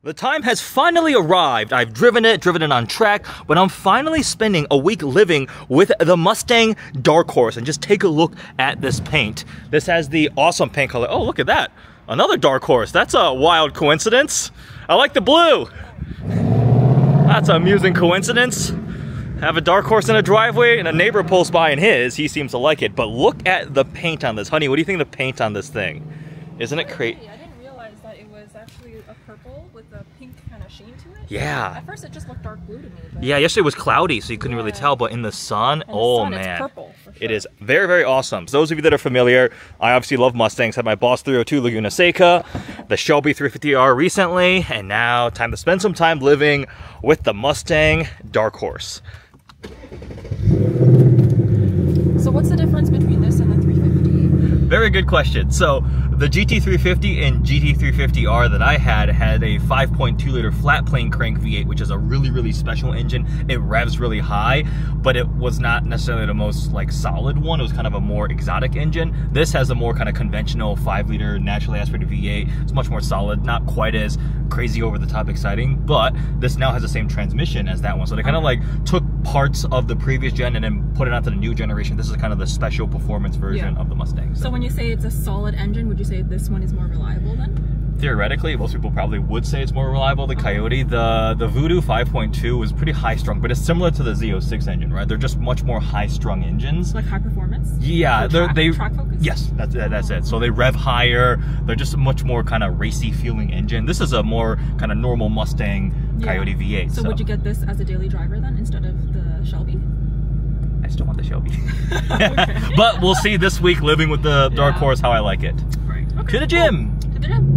The time has finally arrived. I've driven it on track, but I'm finally spending a week living with the Mustang Dark Horse. And just take a look at this paint. This has the awesome paint color. Oh, look at that. Another Dark Horse. That's a wild coincidence. I like the blue. That's an amusing coincidence. Have a Dark Horse in a driveway and a neighbor pulls by in his. He seems to like it. But look at the paint on this. Honey, what do you think of the paint on this thing? Isn't it crazy? Actually a purple with a pink kind of sheen to it. Yeah. At first it just looked dark blue to me. Yeah, yesterday was cloudy, so you couldn't really tell, but in the sun, man. It's purple, for sure. It is very, very awesome. So those of you that are familiar, I obviously love Mustangs. Had my Boss 302 Laguna Seca, the Shelby 350R recently, and now time to spend some time living with the Mustang Dark Horse. So what's the difference between this and the 350? Very good question. So the GT350 and GT350R that I had a 5.2 liter flat plane crank V8, which is a really, really special engine. It revs really high, but it was not necessarily the most like solid one. It was kind of a more exotic engine. This has a more kind of conventional 5 liter naturally aspirated V8. It's much more solid, not quite as crazy over the top exciting, but this now has the same transmission as that one. So they kind of like took parts of the previous gen and then put it onto the new generation. This is kind of the special performance version of the Mustang. So when you say it's a solid engine, would you say this one is more reliable then? Theoretically, most people probably would say it's more reliable. The Coyote, the Voodoo 5.2 was pretty high strung, but it's similar to the Z06 engine, right? They're just much more high strung engines. Like high performance? Yeah, they track focus? Yes, that's it. So they rev higher. They're just a much more kind of racy feeling engine. This is a more kind of normal Mustang Coyote V8. So would you get this as a daily driver then instead of the Shelby? I still want the Shelby. Okay. But we'll see this week living with the Dark Horse how I like it. Right. Okay. To the gym. To the gym.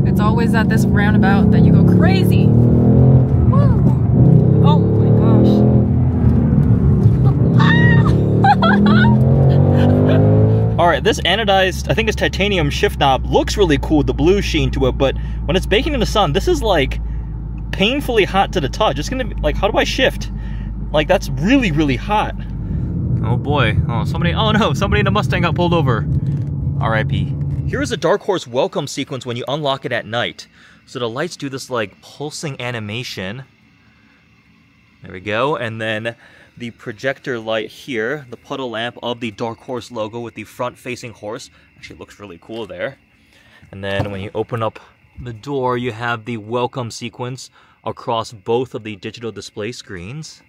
It's always at this roundabout that you go crazy. Woo. Oh my gosh. All right, this anodized, I think it's titanium shift knob, looks really cool with the blue sheen to it, but when it's baking in the sun, this is like painfully hot to the touch. It's gonna be like, how do I shift? Like, that's really, really hot. Oh boy. Oh, somebody in a Mustang got pulled over. R.I.P. Here is a Dark Horse welcome sequence when you unlock it at night. So the lights do this like pulsing animation. There we go. And then the projector light here, the puddle lamp of the Dark Horse logo with the front facing horse. Actually looks really cool there. And then when you open up the door, you have the welcome sequence across both of the digital display screens.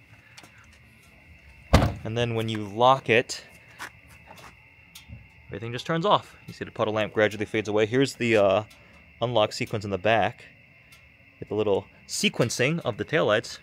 And then when you lock it, everything just turns off. You see the puddle lamp gradually fades away. Here's the unlock sequence in the back with the little sequencing of the taillights.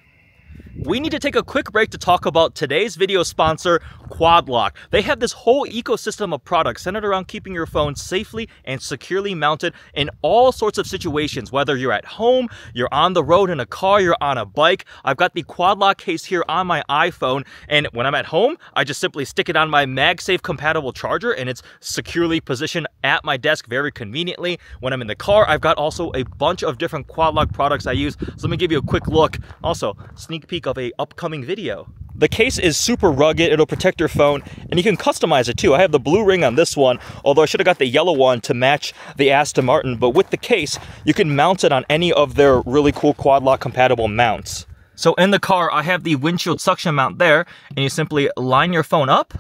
We need to take a quick break to talk about today's video sponsor, Quad Lock. They have this whole ecosystem of products centered around keeping your phone safely and securely mounted in all sorts of situations. Whether you're at home, you're on the road in a car, you're on a bike. I've got the Quad Lock case here on my iPhone, and when I'm at home, I just simply stick it on my MagSafe compatible charger, and it's securely positioned at my desk very conveniently. When I'm in the car, I've got also a bunch of different Quad Lock products I use. So let me give you a quick look. Also, sneak peek of a upcoming video. The case is super rugged. It'll protect your phone, and you can customize it too. I have the blue ring on this one, although I should have got the yellow one to match the Aston Martin. But with the case, you can mount it on any of their really cool Quad Lock compatible mounts. So in the car, I have the windshield suction mount there, and you simply line your phone up,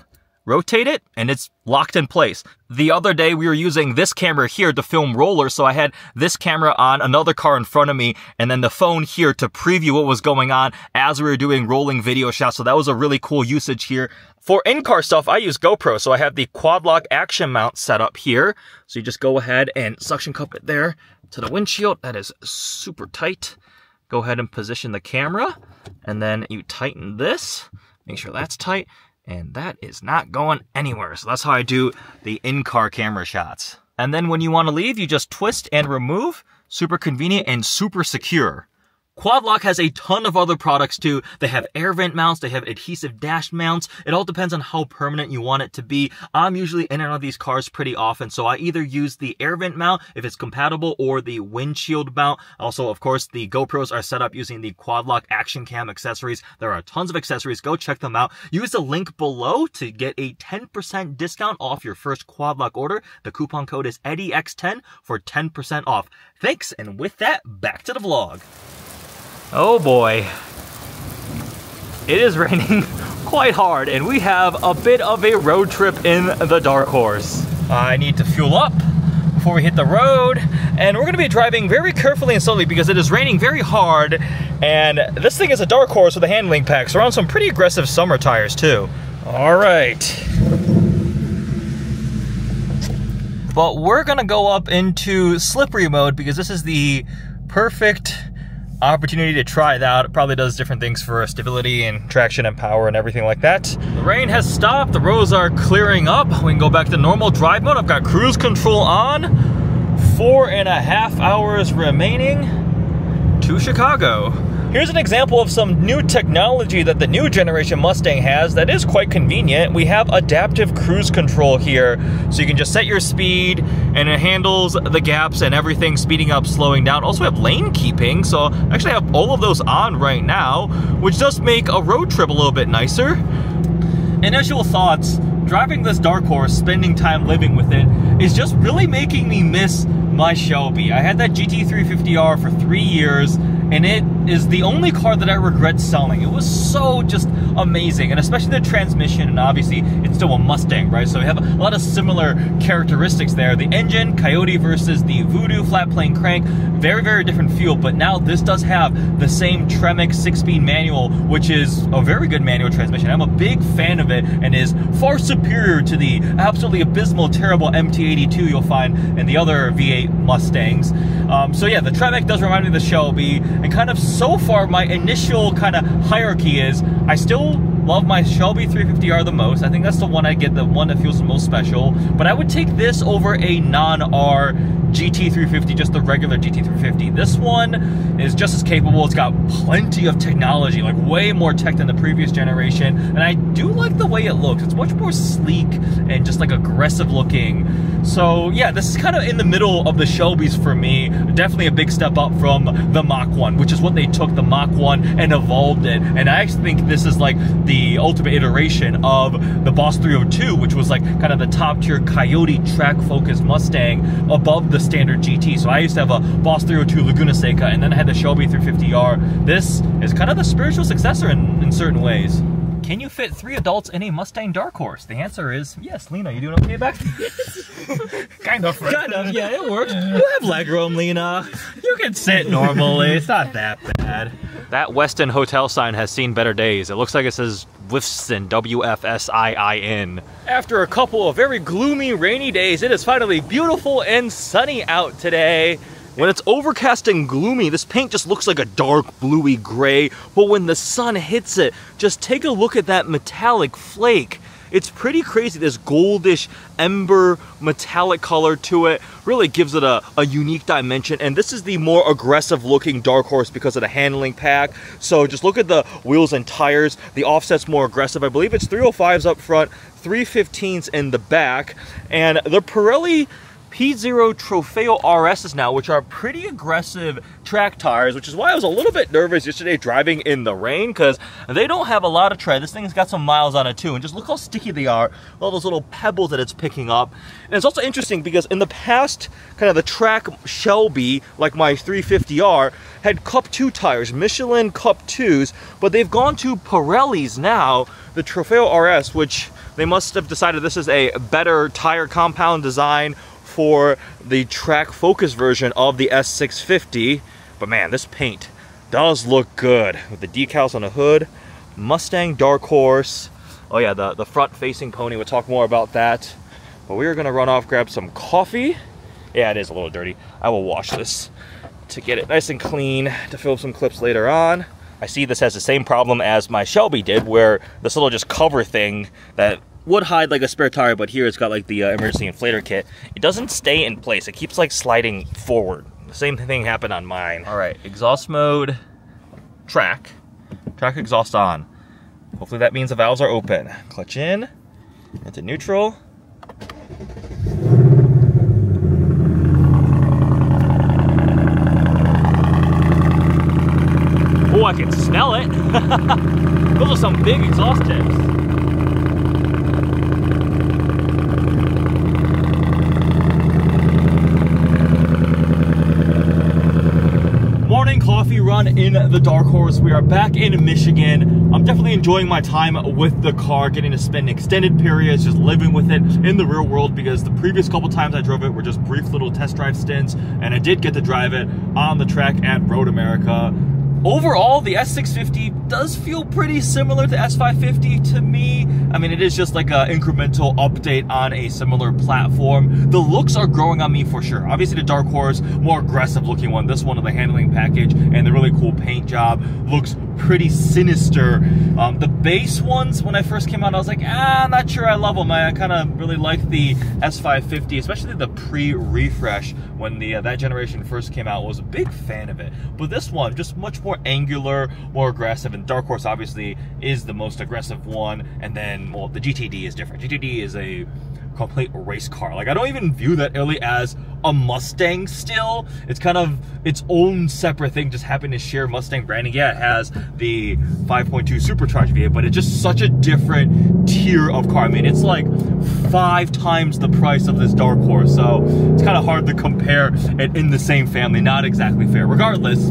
rotate it, and it's locked in place. The other day, we were using this camera here to film rollers, so I had this camera on another car in front of me, and then the phone here to preview what was going on as we were doing rolling video shots, so that was a really cool usage here. For in-car stuff, I use GoPro, so I have the Quad Lock action mount set up here. So you just go ahead and suction cup it there to the windshield. That is super tight. Go ahead and position the camera, and then you tighten this. Make sure that's tight. And that is not going anywhere. So that's how I do the in-car camera shots. And then when you want to leave, you just twist and remove. Super convenient and super secure. Quad Lock has a ton of other products too. They have air vent mounts, they have adhesive dash mounts. It all depends on how permanent you want it to be. I'm usually in and out of these cars pretty often, so I either use the air vent mount if it's compatible or the windshield mount. Also, of course, the GoPros are set up using the Quad Lock action cam accessories. There are tons of accessories. Go check them out. Use the link below to get a 10% discount off your first Quad Lock order. The coupon code is EddieX10 for 10% off. Thanks, and with that, back to the vlog. Oh boy, it is raining quite hard and we have a bit of a road trip in the Dark Horse. I need to fuel up before we hit the road, and we're gonna be driving very carefully and slowly because it is raining very hard, and this thing is a Dark Horse with a handling pack, so we're on some pretty aggressive summer tires too. All right. But we're gonna go up into slippery mode because this is the perfect opportunity to try it out. It probably does different things for stability and traction and power and everything like that. The rain has stopped, the roads are clearing up. We can go back to normal drive mode. I've got cruise control on. 4.5 hours remaining to Chicago. Here's an example of some new technology that the new generation Mustang has that is quite convenient. We have adaptive cruise control here, so you can just set your speed and it handles the gaps and everything, speeding up, slowing down. Also, we have lane keeping, so I actually have all of those on right now, which does make a road trip a little bit nicer. Initial thoughts, driving this Dark Horse, spending time living with it, is just really making me miss my Shelby. I had that GT350R for 3 years, and it is the only car that I regret selling. It was so just amazing, and especially the transmission, and obviously it's still a Mustang, right? So we have a lot of similar characteristics there. The engine, Coyote versus the Voodoo flat plane crank, very, very different feel, but now this does have the same Tremec 6-speed manual, which is a very good manual transmission. I'm a big fan of it, and is far superior to the absolutely abysmal, terrible MT82 you'll find in the other V8 Mustangs. So yeah, the Tremec does remind me of the Shelby, and kind of so far my initial kind of hierarchy is I still love my Shelby 350R the most. I think that's the one I get, the one that feels the most special, but I would take this over a non-R GT350, just the regular GT350. This one is just as capable. It's got plenty of technology, like way more tech than the previous generation, and I do like the way it looks. It's much more sleek and just like aggressive looking. So yeah, this is kind of in the middle of the Shelbys for me. Definitely a big step up from the Mach 1, which is what they took the Mach 1 and evolved it. And I actually think this is like the ultimate iteration of the Boss 302, which was like kind of the top tier Coyote track focused Mustang above the standard GT. So I used to have a Boss 302 Laguna Seca, and then I had the Shelby 350R. This is kind of the spiritual successor in certain ways. Can you fit 3 adults in a Mustang Dark Horse? The answer is yes. Lena, you doing okay back there? Kind of, yeah, it works. You have legroom, Lena. You can sit normally. It's not that bad. That Westin Hotel sign has seen better days. It looks like it says Wifsin, W-F-S-I-I-N. After a couple of very gloomy, rainy days, it is finally beautiful and sunny out today. When it's overcast and gloomy, this paint just looks like a dark bluey gray, but when the sun hits it, just take a look at that metallic flake. It's pretty crazy. This goldish ember metallic color to it really gives it a unique dimension, and this is the more aggressive looking Dark Horse because of the handling pack. So just look at the wheels and tires. The offset's more aggressive. I believe it's 305s up front, 315s in the back, and the Pirelli P0 Trofeo RSs now, which are pretty aggressive track tires, which is why I was a little bit nervous yesterday driving in the rain, because they don't have a lot of tread. This thing's got some miles on it too, and just look how sticky they are, all those little pebbles that it's picking up. And it's also interesting because in the past, kind of the track Shelby, like my 350R, had Cup 2 tires, Michelin Cup 2s, but they've gone to Pirelli's now, the Trofeo RS, which they must have decided this is a better tire compound design for the track focus version of the S650. But man, this paint does look good with the decals on the hood. Mustang Dark Horse. Oh yeah, the front facing pony, we'll talk more about that. But we're gonna run off, grab some coffee. Yeah, it is a little dirty. I will wash this to get it nice and clean to film some clips later on. I see this has the same problem as my Shelby did, where this little just cover thing that would hide like a spare tire, but here it's got like the emergency inflator kit. It doesn't stay in place. It keeps like sliding forward. The same thing happened on mine. All right, exhaust mode track exhaust on. Hopefully that means the valves are open. Clutch in, into neutral. Oh, I can smell it. Those are some big exhaust tips. Morning coffee run in the Dark Horse. We are back in Michigan. I'm definitely enjoying my time with the car, getting to spend extended periods just living with it in the real world, because the previous couple times I drove it were just brief little test drive stints, and I did get to drive it on the track at Road America. Overall, the S650 does feel pretty similar to S550 to me. I mean, it is just like an incremental update on a similar platform. The looks are growing on me for sure. Obviously, the Dark Horse, more aggressive looking one. This one with the handling package and the really cool paint job looks pretty sinister. The base ones, when I first came out, I was like, I'm not sure I love them. I kind of really like the S550, especially the pre-refresh when that generation first came out. I was a big fan of it. But this one, just much more angular, more aggressive, and Dark Horse obviously is the most aggressive one. And then, well, the GTD is different. GTD is a complete race car. Like, I don't even view that really as a Mustang still. It's kind of its own separate thing, just happened to share Mustang branding. Yeah, it has the 5.2 supercharged V8, but it's just such a different tier of car. I mean, it's like 5 times the price of this Dark Horse, so it's kind of hard to compare it in the same family. Not exactly fair. Regardless,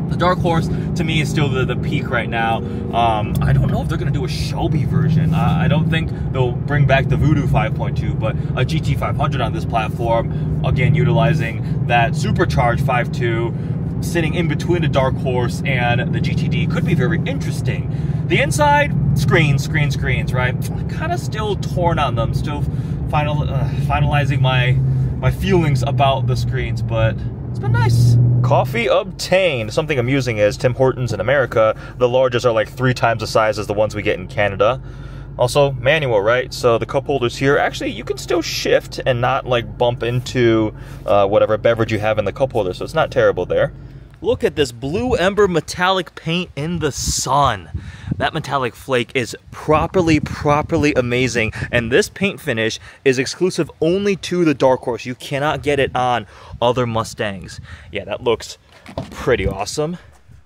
the Dark Horse, to me, is still the peak right now. I don't know if they're going to do a Shelby version. I don't think they'll bring back the Voodoo 5.2, but a GT500 on this platform, again, utilizing that supercharged 5.2, sitting in between the Dark Horse and the GTD, could be very interesting. The inside, screens, right? Kind of still torn on them, still finalizing my feelings about the screens, but it's been nice. Coffee obtained. Something amusing is Tim Hortons in America, the largest are like 3 times the size as the ones we get in Canada. Also, manual, right? So the cup holders here, actually, you can still shift and not like bump into whatever beverage you have in the cup holder, so it's not terrible there. Look at this blue ember metallic paint in the sun. That metallic flake is properly amazing, and this paint finish is exclusive only to the Dark Horse. You cannot get it on other Mustangs. Yeah, that looks pretty awesome.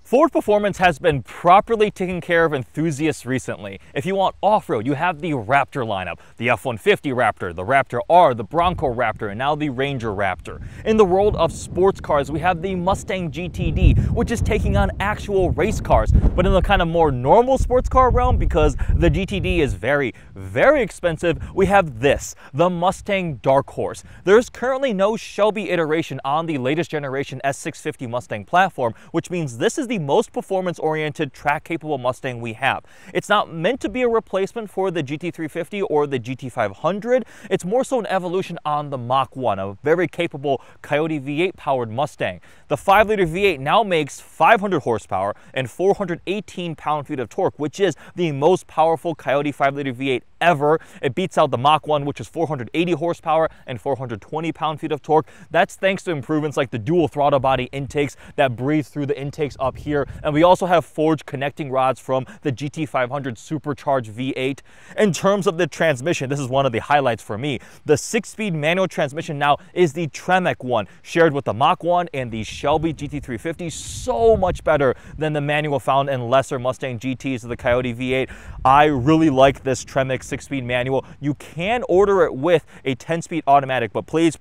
Ford Performance has been properly taking care of enthusiasts recently. If you want off-road, you have the Raptor lineup, the F-150 Raptor, the Raptor R, the Bronco Raptor, and now the Ranger Raptor. In the world of sports cars, we have the Mustang GTD, which is taking on actual race cars. But in the kind of more normal sports car realm, because the GTD is very expensive, we have this, the Mustang Dark Horse. There's currently no Shelby iteration on the latest generation S650 Mustang platform, which means this is the most performance-oriented, track-capable Mustang we have. It's not meant to be a replacement for the GT350 or the GT500. It's more so an evolution on the Mach 1, a very capable Coyote V8-powered Mustang. The 5-liter V8 now makes 500 horsepower and 418 pound-feet of torque, which is the most powerful Coyote 5-liter V8 ever. It beats out the Mach 1, which is 480 horsepower and 420 pound-feet of torque. That's thanks to improvements like the dual throttle body intakes that breathe through the intakes up here. And we also have forged connecting rods from the GT500 supercharged V8. In terms of the transmission, this is one of the highlights for me. The 6-speed manual transmission now is the Tremec one, shared with the Mach 1 and the Shelby GT350. So much better than the manual found in lesser Mustang GTs of the Coyote V8. I really like this Tremec 6-speed manual. You can order it with a 10-speed automatic, but please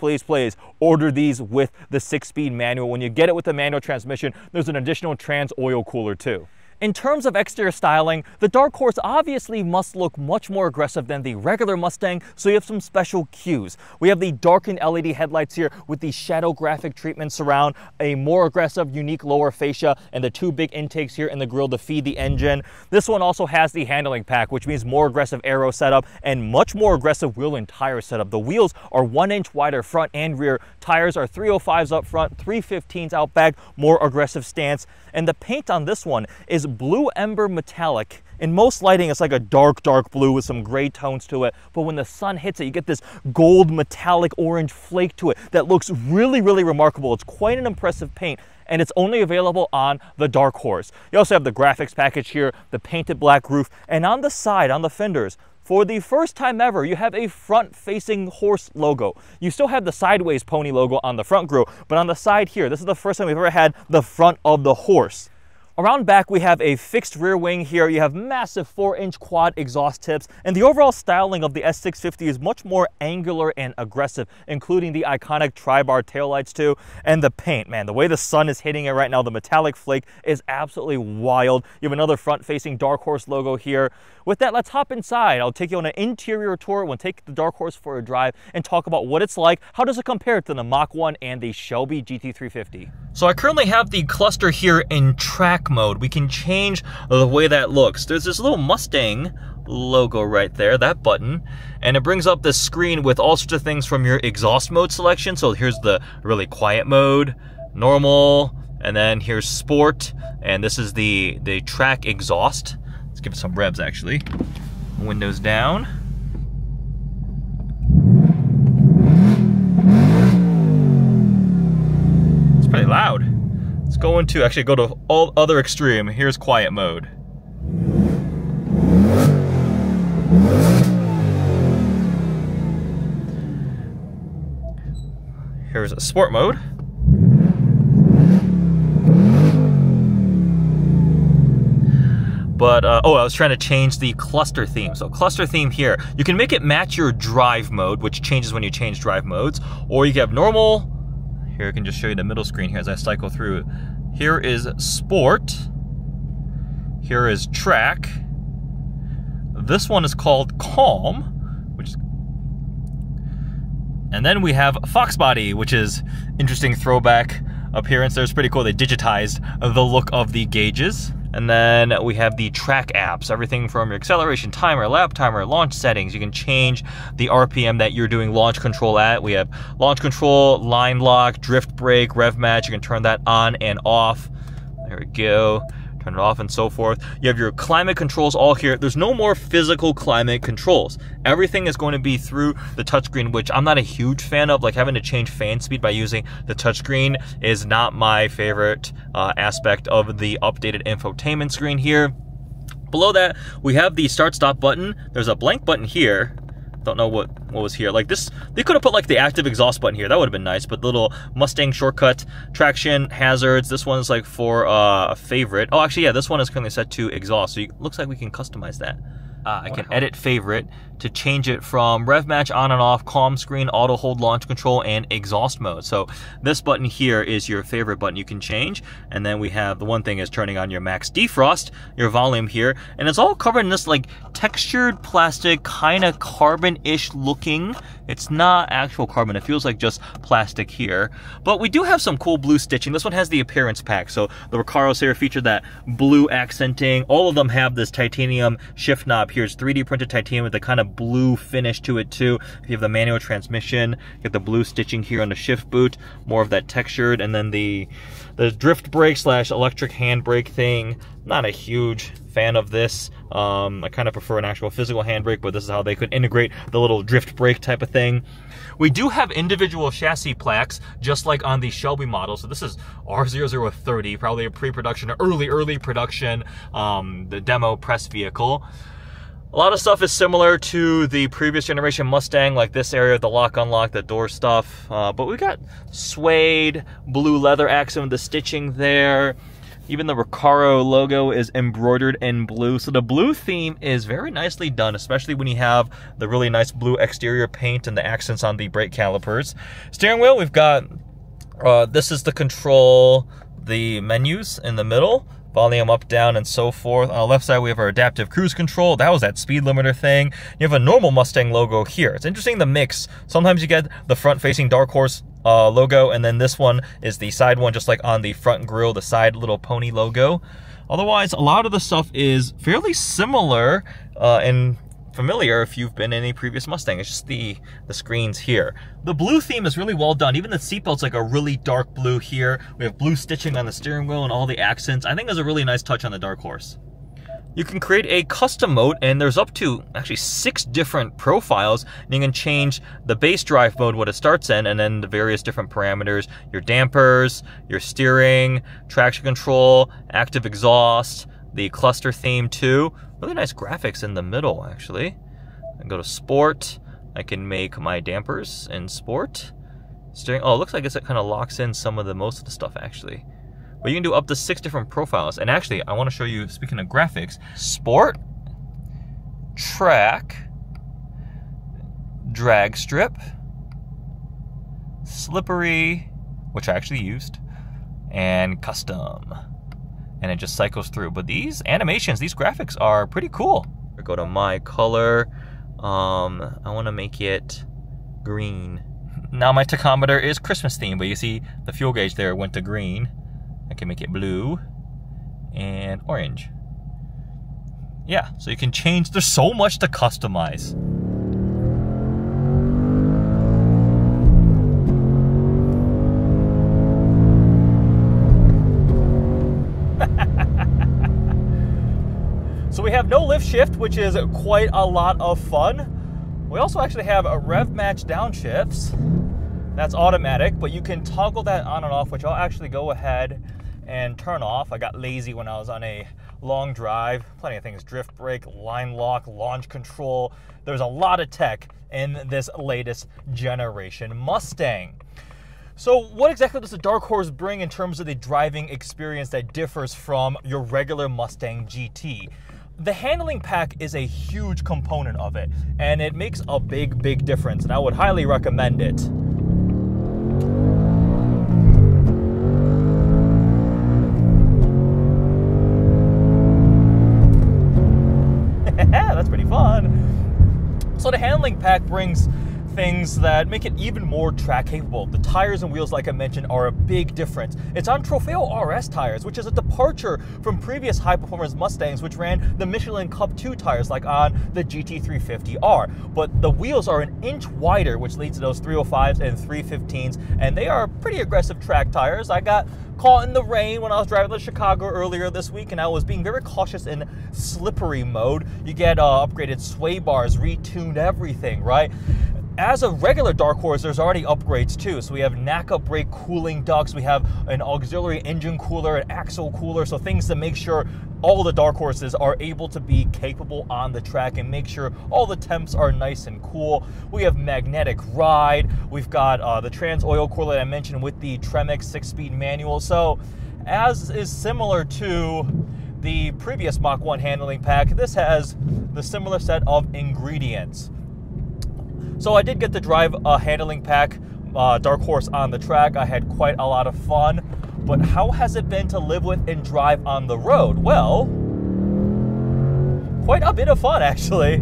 order these with the 6-speed manual. When you get it with the manual transmission, there's an additional trans oil cooler too. In terms of exterior styling, the Dark Horse obviously must look much more aggressive than the regular Mustang, so you have some special cues. We have the darkened LED headlights here with the shadow graphic treatments around, a more aggressive, unique lower fascia, and the 2 big intakes here in the grille to feed the engine. This one also has the handling pack, which means more aggressive aero setup and much more aggressive wheel and tire setup. The wheels are 1 inch wider front and rear. Tires are 305s up front, 315s out back, more aggressive stance. And the paint on this one is blue ember metallic. In most lighting, it's like a dark blue with some gray tones to it. But when the sun hits it, you get this gold metallic orange flake to it that looks really remarkable. It's quite an impressive paint. and it's only available on the Dark Horse. You also have the graphics package here, the painted black roof, and on the side, on the fenders, for the first time ever, you have a front-facing horse logo. You still have the sideways pony logo on the front grille, but on the side here, this is the first time we've ever had the front of the horse. Around back, we have a fixed rear wing here. You have massive 4-inch quad exhaust tips, and the overall styling of the S650 is much more angular and aggressive, including the iconic tri-bar taillights too. And the paint, man, the way the sun is hitting it right now, the metallic flake is absolutely wild. You have another front-facing Dark Horse logo here. With that, let's hop inside. I'll take you on an interior tour. We'll take the Dark Horse for a drive and talk about what it's like. How does it compare to the Mach 1 and the Shelby GT350? So I currently have the cluster here in track mode. We can change the way that looks. There's this little Mustang logo right there, that button, and it brings up this screen with all sorts of things from your exhaust mode selection. So here's the really quiet mode, normal, and then here's sport, and this is the track exhaust. Let's give it some revs actually. Windows down. It's pretty loud. Let's go into, actually go to all other extreme. Here's quiet mode. Here's a sport mode. But, oh, I was trying to change the cluster theme. So cluster theme here, you can make it match your drive mode, which changes when you change drive modes, or you can have normal. Here I can just show you the middle screen here as I cycle through. Here is sport. Here is track. This one is called calm, which is, and then we have Fox Body, which is interesting throwback appearance. There's pretty cool. They digitized the look of the gauges. And then we have the track apps, everything from your acceleration timer, lap timer, launch settings. You can change the RPM that you're doing launch control at. We have launch control, line lock, drift brake, rev match. You can turn that on and off. There we go. Turn it off and so forth. You have your climate controls all here. There's no more physical climate controls. Everything is going to be through the touchscreen, which I'm not a huge fan of. Like having to change fan speed by using the touchscreen is not my favorite aspect of the updated infotainment screen here. Below that, we have the start-stop button. There's a blank button here. Don't know what was here. Like this, they could have put like the active exhaust button here. That would have been nice. But little Mustang shortcut, traction, hazards. This one's like for a favorite. Oh, actually, yeah, this one is currently set to exhaust. So it looks like we can customize that. I can edit favorite to change it from rev match on and off, calm screen, auto hold launch control, and exhaust mode. So this button here is your favorite button you can change. And then we have the one thing is turning on your max defrost, your volume here. And it's all covered in this like textured plastic, kind of carbon-ish looking. It's not actual carbon. It feels like just plastic here. But we do have some cool blue stitching. This one has the appearance pack. So the Recaros here feature that blue accenting. All of them have this titanium shift knob. Here's 3D printed titanium with the kind of blue finish to it too. If you have the manual transmission, you get the blue stitching here on the shift boot, more of that textured, and then the drift brake slash electric handbrake thing. Not a huge fan of this. I kind of prefer an actual physical handbrake, but this is how they could integrate the little drift brake type of thing. We do have individual chassis plaques, just like on the Shelby model. So this is R0030, probably a pre-production, early production, the demo press vehicle. A lot of stuff is similar to the previous generation Mustang, like this area, the lock, unlock, the door stuff. But we got suede, blue leather accent with the stitching there. Even the Recaro logo is embroidered in blue. So the blue theme is very nicely done, especially when you have the really nice blue exterior paint and the accents on the brake calipers. Steering wheel, we've got, this is the control, the menus in the middle. Volume up, down, and so forth. On the left side, we have our adaptive cruise control. That was that speed limiter thing. You have a normal Mustang logo here. It's interesting, the mix. Sometimes you get the front-facing Dark Horse logo, and then this one is the side one, just like on the front grille, the side little pony logo. Otherwise, a lot of the stuff is fairly similar and familiar if you've been in a previous Mustang. It's just the screens here. The blue theme is really well done. Even the seatbelt's like a really dark blue here. We have blue stitching on the steering wheel and all the accents. I think there's a really nice touch on the Dark Horse. You can create a custom mode, and there's up to actually 6 different profiles. And you can change the base drive mode, what it starts in, and then the various different parameters, your dampers, your steering, traction control, active exhaust, the cluster theme too. Really nice graphics in the middle, actually. I can go to sport. I can make my dampers in sport. Steering, oh, it looks like it kind of locks in some of most of the stuff, actually. But you can do up to 6 different profiles. And actually, I want to show you, speaking of graphics, sport, track, drag strip, slippery, which I actually used, and custom. And it just cycles through. But these animations, these graphics are pretty cool. I go to my color. I want to make it green. Now my tachometer is Christmas themed, but you see the fuel gauge there went to green. I can make it blue and orange. Yeah, so you can change. There's so much to customize. So we have no lift shift, which is quite a lot of fun. We also actually have a rev match downshifts. That's automatic, but you can toggle that on and off, which I'll actually go ahead and turn off. I got lazy when I was on a long drive. Plenty of things, drift brake, line lock, launch control. There's a lot of tech in this latest generation Mustang. So what exactly does the Dark Horse bring in terms of the driving experience that differs from your regular Mustang GT? The handling pack is a huge component of it, and it makes a big difference, and I would highly recommend it. That's pretty fun. So the handling pack brings things that make it even more track capable. The tires and wheels, like I mentioned, are a big difference. It's on Trofeo RS tires, which is a departure from previous high-performance Mustangs, which ran the Michelin Cup 2 tires, like on the GT350R. But the wheels are an inch wider, which leads to those 305s and 315s, and they are pretty aggressive track tires. I got caught in the rain when I was driving to Chicago earlier this week, and I was being very cautious in slippery mode. You get upgraded sway bars, retuned everything, right? As a regular Dark Horse, there's already upgrades too. So we have NACA brake cooling ducts, we have an auxiliary engine cooler, an axle cooler, so things to make sure all the Dark Horses are able to be capable on the track and make sure all the temps are nice and cool. We have magnetic ride, we've got the trans oil cooler that I mentioned with the Tremec 6-speed manual. So as is similar to the previous Mach 1 handling pack, this has the similar set of ingredients. So I did get to drive a handling pack Dark Horse on the track. I had quite a lot of fun, but how has it been to live with and drive on the road? Well, quite a bit of fun, actually.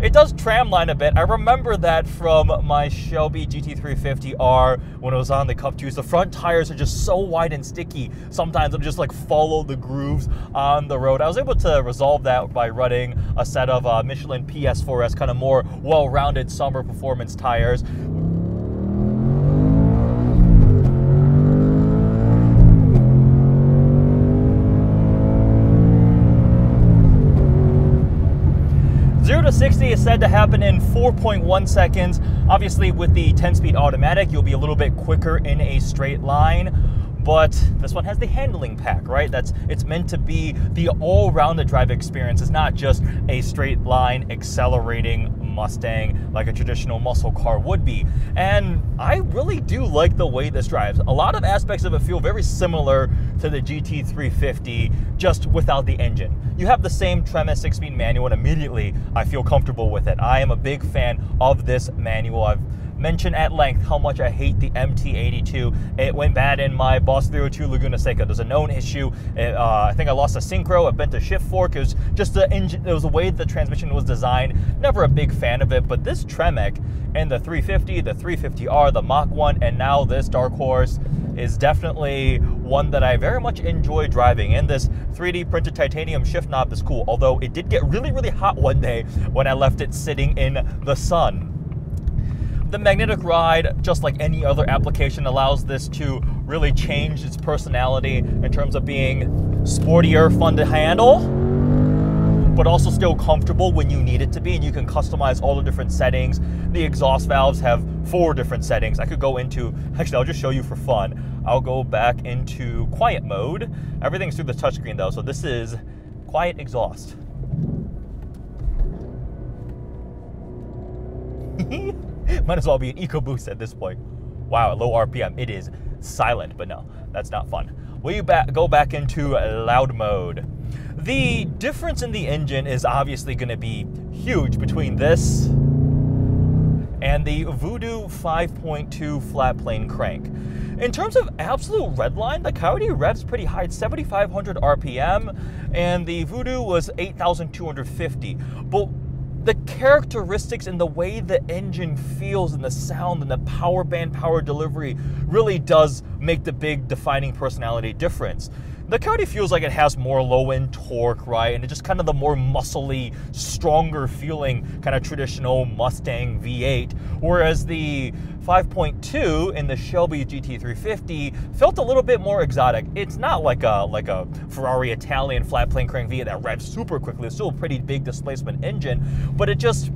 It does tramline a bit. I remember that from my Shelby GT350R when it was on the Cup 2s. The front tires are just so wide and sticky. Sometimes it'll just like follow the grooves on the road. I was able to resolve that by running a set of Michelin PS4S, kind of more well-rounded summer performance tires. To 60 is said to happen in 4.1 seconds. Obviously, with the 10-speed automatic, you'll be a little bit quicker in a straight line. But this one has the handling pack, right? It's meant to be the all-rounded drive experience. It's not just a straight line accelerating Mustang like a traditional muscle car would be. And I really do like the way this drives. A lot of aspects of it feel very similar to the GT350, just without the engine. You have the same Tremec 6-speed manual, and immediately I feel comfortable with it. I am a big fan of this manual. I've mentioned at length how much I hate the MT82. It went bad in my Boss 302 Laguna Seca. There's a known issue. I think I lost a synchro, I bent a shift fork. It was just the engine, it was the way the transmission was designed. Never a big fan of it, but this Tremec and the 350, the 350R, the Mach 1, and now this Dark Horse is definitely one that I very much enjoy driving. And this 3D printed titanium shift knob is cool, although it did get really hot one day when I left it sitting in the sun. The magnetic ride, just like any other application, allows this to really change its personality in terms of being sportier, fun to handle, but also still comfortable when you need it to be, and you can customize all the different settings. The exhaust valves have 4 different settings. I could go into, actually I'll just show you for fun. I'll go back into quiet mode. Everything's through the touchscreen though, so this is quiet exhaust. Might as well be an EcoBoost at this point. Wow, at low RPM, it is silent, but no, that's not fun. We go back into loud mode. The difference in the engine is obviously going to be huge between this and the Voodoo 5.2 flat plane crank. In terms of absolute redline, the Coyote revs pretty high, it's 7,500 RPM, and the Voodoo was 8,250. But the characteristics and the way the engine feels and the sound and the power band power delivery really does make the big defining personality difference. The Coyote feels like it has more low-end torque, right? And it's just kind of the more muscly, stronger feeling kind of traditional Mustang V8. Whereas the 5.2 in the Shelby GT350 felt a little bit more exotic. It's not like a Ferrari Italian flat plane crank V8 that revs super quickly. It's still a pretty big displacement engine, but it just,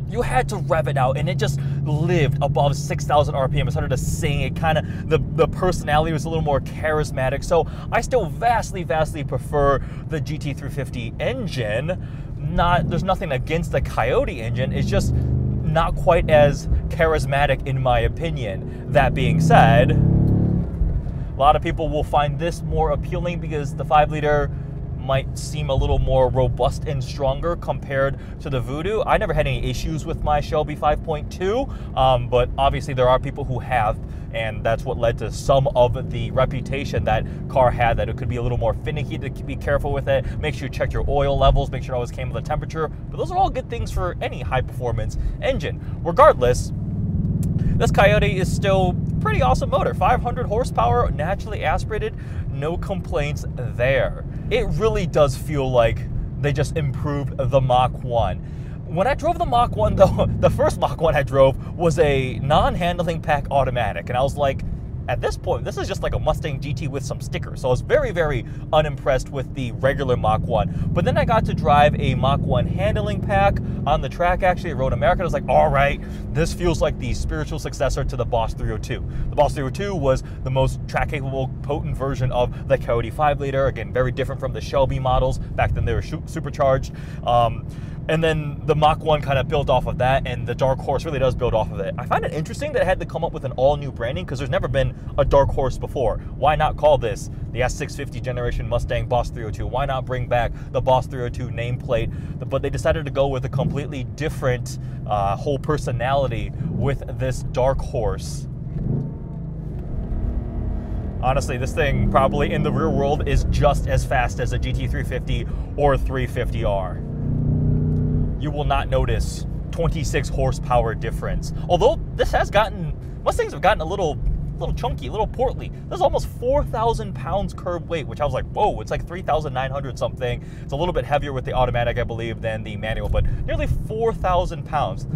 you had to rev it out, and it just lived above 6,000 RPM. It started to sing. It kind of, the personality was a little more charismatic. So I still vastly, vastly prefer the GT350 engine. There's nothing against the Coyote engine. It's just not quite as charismatic in my opinion. That being said, a lot of people will find this more appealing because the 5-liter might seem a little more robust and stronger compared to the Voodoo. I never had any issues with my Shelby 5.2, but obviously there are people who have, and that's what led to some of the reputation that car had, that it could be a little more finicky, to be careful with it. Make sure you check your oil levels, make sure it always came with a temperature, but those are all good things for any high-performance engine. Regardless, this Coyote is still pretty awesome motor. 500 horsepower, naturally aspirated, no complaints there. It really does feel like they just improved the Mach 1. When I drove the Mach 1 though, the first Mach 1 I drove was a non-handling pack automatic, and I was like, at this point, this is just like a Mustang GT with some stickers. So I was very, very unimpressed with the regular Mach 1. But then I got to drive a Mach 1 handling pack on the track, actually, at Road America. I was like, all right, this feels like the spiritual successor to the Boss 302. The Boss 302 was the most track-capable, potent version of the Coyote 5-liter. Again, very different from the Shelby models. Back then, they were supercharged. And then the Mach 1 kind of built off of that, and the Dark Horse really does build off of it. I find it interesting that it had to come up with an all-new branding because there's never been a Dark Horse before. Why not call this the S650 generation Mustang Boss 302? Why not bring back the Boss 302 nameplate? But they decided to go with a completely different whole personality with this Dark Horse. Honestly, this thing probably in the real world is just as fast as a GT350 or 350R. You will not notice 26 horsepower difference. Although this has gotten, Mustangs have gotten a little chunky, a little portly. This is almost 4,000 pounds curb weight, which I was like, whoa, it's like 3,900 something. It's a little bit heavier with the automatic, I believe, than the manual, but nearly 4,000 pounds.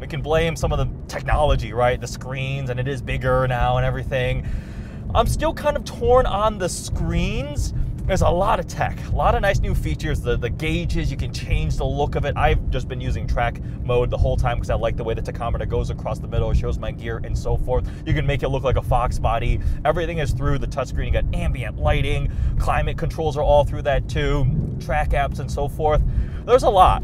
We can blame some of the technology, right? The screens, and it is bigger now and everything. I'm still kind of torn on the screens. There's a lot of tech, a lot of nice new features. The gauges, you can change the look of it. I've just been using track mode the whole time because I like the way the tachometer goes across the middle. It shows my gear and so forth. You can make it look like a Fox body. Everything is through the touchscreen. You got ambient lighting, climate controls are all through that too, track apps and so forth. There's a lot.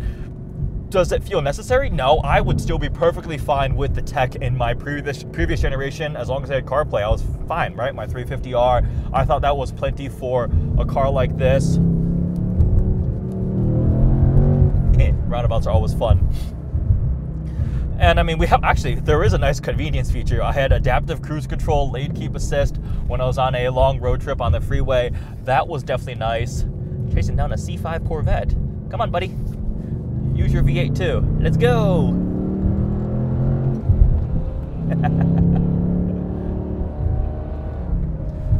Does it feel necessary? No, I would still be perfectly fine with the tech in my previous generation. As long as I had CarPlay, I was fine, right? My 350R, I thought that was plenty for a car like this. Roundabouts are always fun. And I mean, we have, actually, there is a nice convenience feature. I had adaptive cruise control, lane keep assist when I was on a long road trip on the freeway. That was definitely nice. Chasing down a C5 Corvette. Come on, buddy. Use your V8 too. Let's go.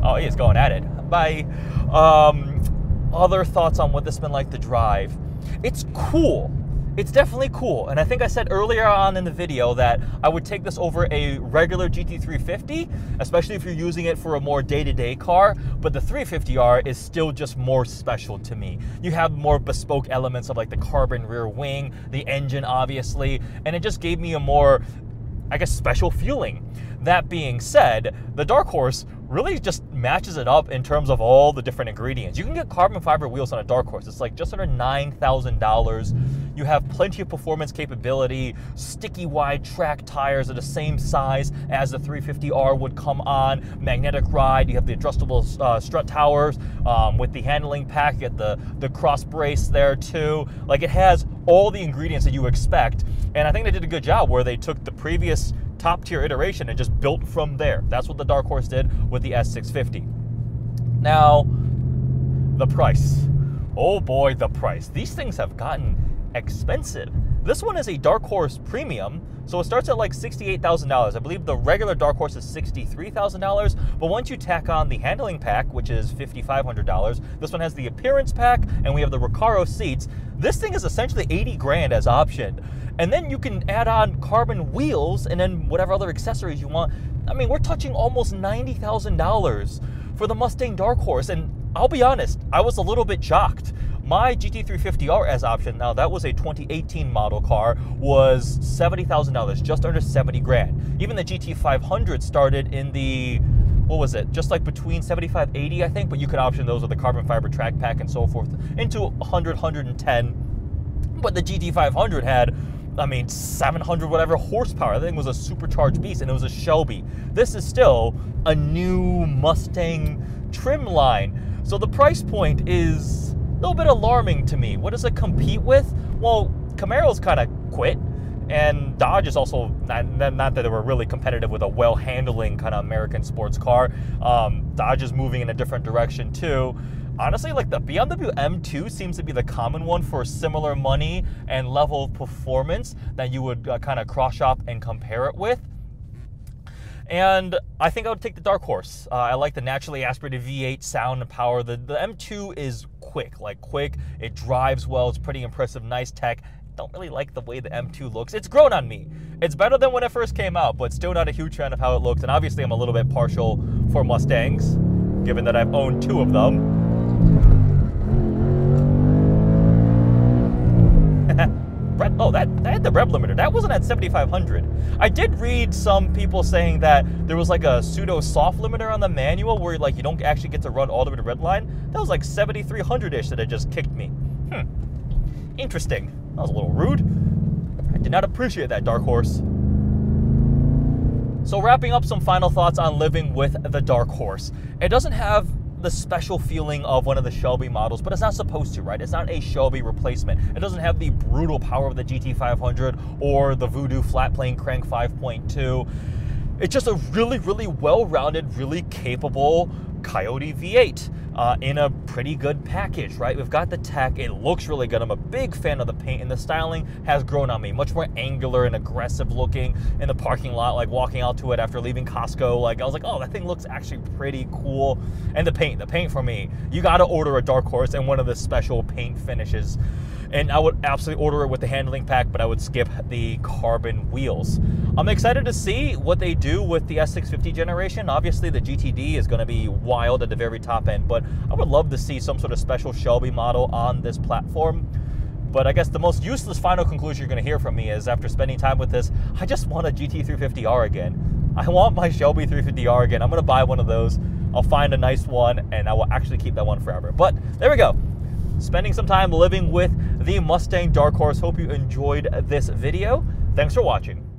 Oh, he is going at it. Bye. Other thoughts on what this has been like to drive. It's cool. it's definitely cool. And I think I said earlier on in the video that I would take this over a regular GT350, especially if you're using it for a more day-to-day car, but the 350R is still just more special to me. You have more bespoke elements of like the carbon rear wing, the engine obviously, and it just gave me a more, I guess, special feeling. That being said, the Dark Horse really just matches it up in terms of all the different ingredients. You can get carbon fiber wheels on a Dark Horse. It's like just under $9,000. You have plenty of performance capability, sticky wide track tires are the same size as the 350R would come on, magnetic ride, you have the adjustable strut towers with the handling pack, you get the cross brace there too. Like, it has all the ingredients that you expect, and I think they did a good job where they took the previous top tier iteration and just built from there. That's what the Dark Horse did with the S650. Now, the price. Oh boy, the price. These things have gotten expensive. This one is a Dark Horse Premium, so it starts at like $68,000. I believe the regular Dark Horse is $63,000, but once you tack on the handling pack, which is $5,500, this one has the appearance pack, and we have the Recaro seats. This thing is essentially 80 grand as option. And then you can add on carbon wheels and then whatever other accessories you want. I mean, we're touching almost $90,000 for the Mustang Dark Horse, and I'll be honest, I was a little bit shocked. My GT350R as option, now that was a 2018 model car, was $70,000, just under 70 grand. Even the GT500 started in the, what was it, just like between 75, 80, I think, but you could option those with the carbon fiber track pack and so forth into 100, 110. But the GT500 had, I mean, 700 whatever horsepower. That thing was a supercharged beast, and it was a Shelby. This is still a new Mustang trim line. So the price point is a little bit alarming to me. What does it compete with? Well, Camaro's kind of quit, and Dodge is also, not that they were really competitive with a well-handling kind of American sports car. Dodge is moving in a different direction too. Honestly, like the BMW M2 seems to be the common one for similar money and level of performance that you would kind of cross-shop and compare it with. And I think I would take the Dark Horse. I like the naturally aspirated V8 sound and power. The M2 is quick, it drives well, it's pretty impressive, nice tech. Don't really like the way the M2 looks. It's grown on me. It's better than when it first came out, but still not a huge fan of how it looks. And obviously I'm a little bit partial for Mustangs, given that I've owned 2 of them. Oh, that had the rev limiter. That wasn't at 7,500. I did read some people saying that there was like a pseudo soft limiter on the manual where like you don't actually get to run all the way to red line. That was like 7,300-ish that it just kicked me. Interesting. That was a little rude. I did not appreciate that, Dark Horse. So wrapping up some final thoughts on living with the Dark Horse. It doesn't have the special feeling of one of the Shelby models, but it's not supposed to, right? It's not a Shelby replacement. It doesn't have the brutal power of the GT500 or the Voodoo flat plane crank 5.2. It's just a really, really well-rounded, really capable Coyote V8 in a pretty good package, right? We've got the tech, it looks really good. I'm a big fan of the paint, and the styling has grown on me. Much more angular and aggressive looking in the parking lot, like walking out to it after leaving Costco. Like, I was like, oh, that thing looks actually pretty cool. And the paint for me, you gotta order a Dark Horse and one of the special paint finishes. And I would absolutely order it with the handling pack, but I would skip the carbon wheels. I'm excited to see what they do with the S650 generation. Obviously, the GTD is going to be wild at the very top end, but I would love to see some sort of special Shelby model on this platform. But I guess the most useless final conclusion you're going to hear from me is, after spending time with this, I just want a GT350R again. I want my Shelby 350R again. I'm going to buy one of those. I'll find a nice one, and I will actually keep that one forever. But there we go. Spending some time living with the Mustang Dark Horse. Hope you enjoyed this video. Thanks for watching.